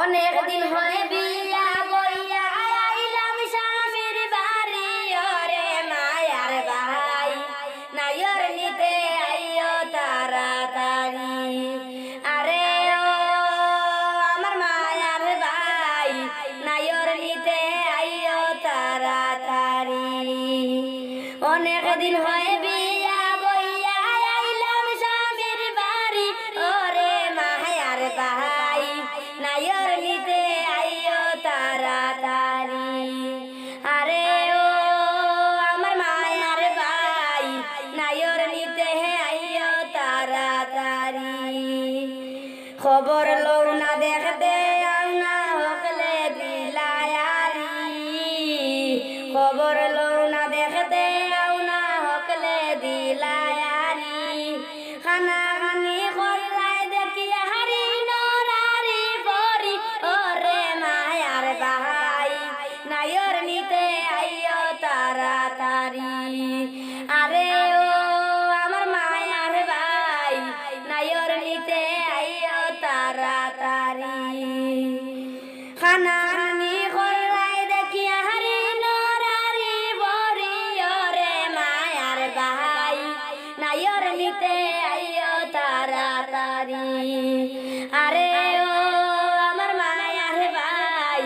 অনেক দিন হয়ে বিয়া বইয়া আইলাম স্বামীর বাড়ি ওরে মায়ার ভাই নাইর নিতে আইও তাড়াতাড়ি আরে ও আমার মায়ার ভাই নাইর নিতে আইও তাড়াতাড়ি অনেক দিন হয়ে বিয়া বইয়া আইলাম স্বামীর বাড়ি ওরে মায়ার ভাই নাইর নিতে আইও তাড়াতাড়ি আরে ও আমার মায়ার ভাই নাইর নিতে আইও তাড়াতাড়ি খবর লও না দেখতে আউনা হকলে দিলায়ারি খবর লও না দেখতে আউনা হকলে দিলায়ারি খানা খানি করাই দেখি হারি নরারি পরি ওরে মায়ার ভাই নাইর নিতে আইও তাড়াতাড়ি আরে ও আমার মায়ার ভাই নাইর নিতে আইও তাড়াতাড়ি খানা খানি করাই দেখি হারি নরারি পরি ওরে মায়ার ভাই নাইর নিতে আইও তাড়াতাড়ি আরে ও আমার মায়ার ভাই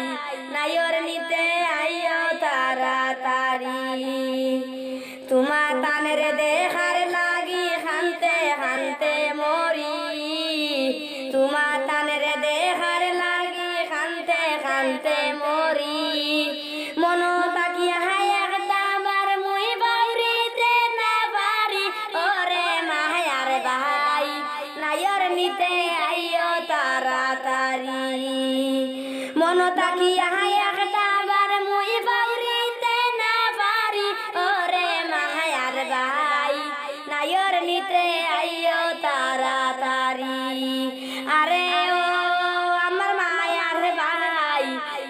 নাইর নিতে আইও তাড়াতাড়ি তোমা তানের দেখার লাগি হানতে হানতে মরি তোমা তানের দেখার লাগি হানতে হানতে মরি মন তাকিয়া একটাবার মুই বাউরিতে না পারি ওরে মায়ার ভাই নাইর নিতে আইও তাড়াতাড়ি মন তাকিয়া একটাবার মুই বাউরিতে না পারি ওরে মায়ার ভাই নাইর নিতে আইও তাড়াতাড়ি আরে ও আমার মায়ার ভাই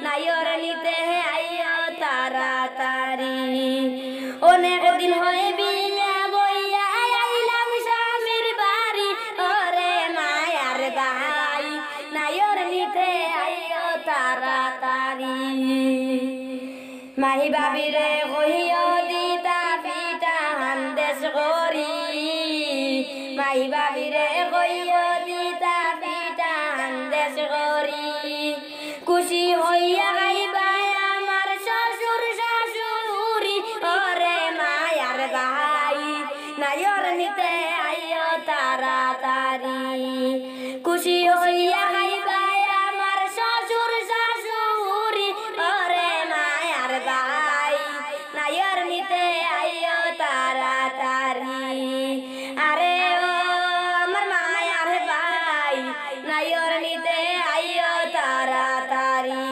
নাইর নিতে আইও তাড়াতাড়ি অনেক দিন হয়ে বিয়া বইয়া আইলাম স্বামীর বাড়ি ওরে মায়ার ভাই নাইর নিতে আইও তাড়াতাড়ি মাহি বাবিরে কহিও দিতা পিতা হান্দেশ করি মাহি বাবিরে কহিও দিতা পিতা হান্দেশ করি খুশি হইয়া গাইবা আমার শ্বশুর শাশুড়ি ওরে মায়ার ভাই নাইর নিতে আইও তাড়াতাড়ি খুশি হইয়া গাইবা আমার শ্বশুর শাশুড়ি ওরে মায়ার ভাই নাইর নিতে আইও তাড়াতাড়ি আরে ও আমার মায়ার ভাই নাইর নিতে আইও তাড়াতাড়ি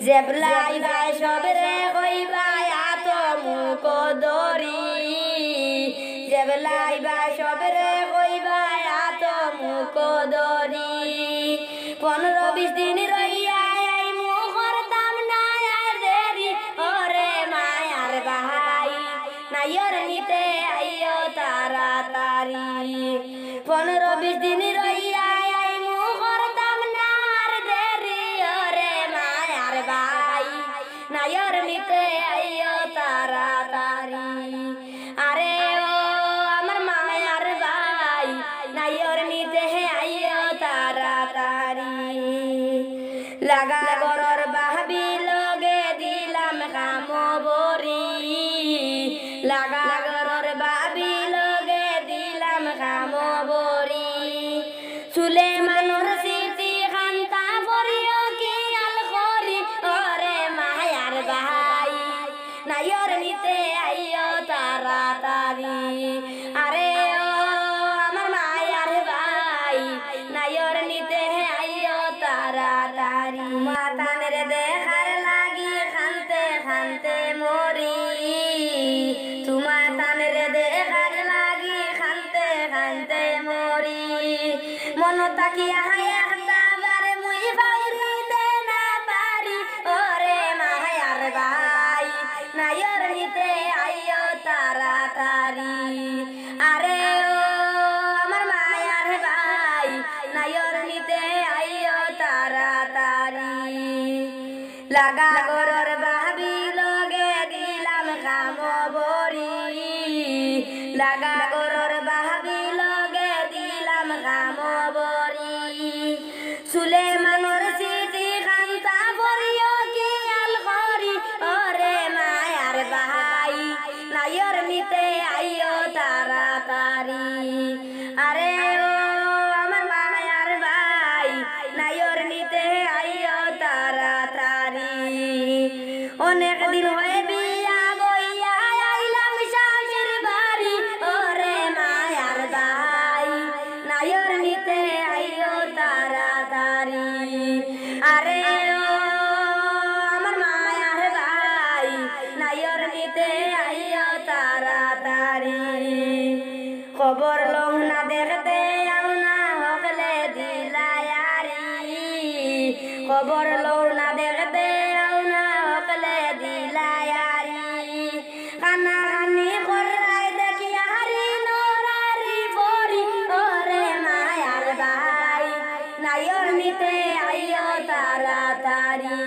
জেবলাই ভাই সবরে কইবা আত মুখ দরি জেবলাই ভাই সবরে কইবা আত মুখ দরি 15-20 দিন রইয়া আই মুখর দাম নাই আর দেরি ওরে মায়ার ভাই নাইর নিতে আইও তাড়াতাড়ি 15-20 দিন রইয়া আই মুখর দাম না আর দেরি ওরে মায়ার ভাই নাইর নিতে আইও তাড়াতাড়ি আরে ও আমার মায়ার ভাই নাইর নিতে আইও তাড়াতাড়ি লাগা গরর বাহাবি লগে দিলাম কাম বরি লাগা গরর বাবি লগে দিলাম কাম বরি চুলে মানুর স্মৃতি খান্তা পরিও কি আল করি ওরে মায়ার ভাই নাইর নিতে আইও তাড়াতাড়ি আরে ও আমার মায়ার ভাই নাইর নিতে আইও তাড়াতাড়ি মাতানের দেখার লাগি খানতে খানতে মরি তোমা তানের দেখার লাগি খানতে খানতে মরি মন তাকিয়া একটাবার মুই বাউরিতে না পারি ওরে মায়ার ভাই নাইর নিতে আইও তাড়াতাড়ি আরে ও আমার মায়ার ভাই নাইর নিতে আইও তা লাগা গরর ভাবি লগে দিলাম কাম বড়ি লাগা গরর ভাবি লগে দিলাম কাম বড়ি চুলে মানর চিঠি খান্তা পড়িও কি আল করি ওরে মায়ার ভাই নাইর নিতে আইও তাড়াতাড়ি আরে ও আমার মায়ার ভাই নাইর নিতে আইও তাড়াতাড়ি অনেক দিন হয়ে বিয়া বইয়া আইলাম স্বামীর বাড়ি ওরে মায়ার ভাই নাইর নিতে আইও তাড়াতাড়ি আরে ও আমার মায়ার ভাই নাইর নিতে আইও তাড়াতাড়ি খবর লও না দেখতে আও না হকলে দিলায়ারি খবর লও না দেখতে আও না হকলে দিলায়ারি কানা কানি করাই দেখি হারি নরারি পরি ওরে মায়ার ভাই নাইর নিতে আইও তাড়াতাড়ি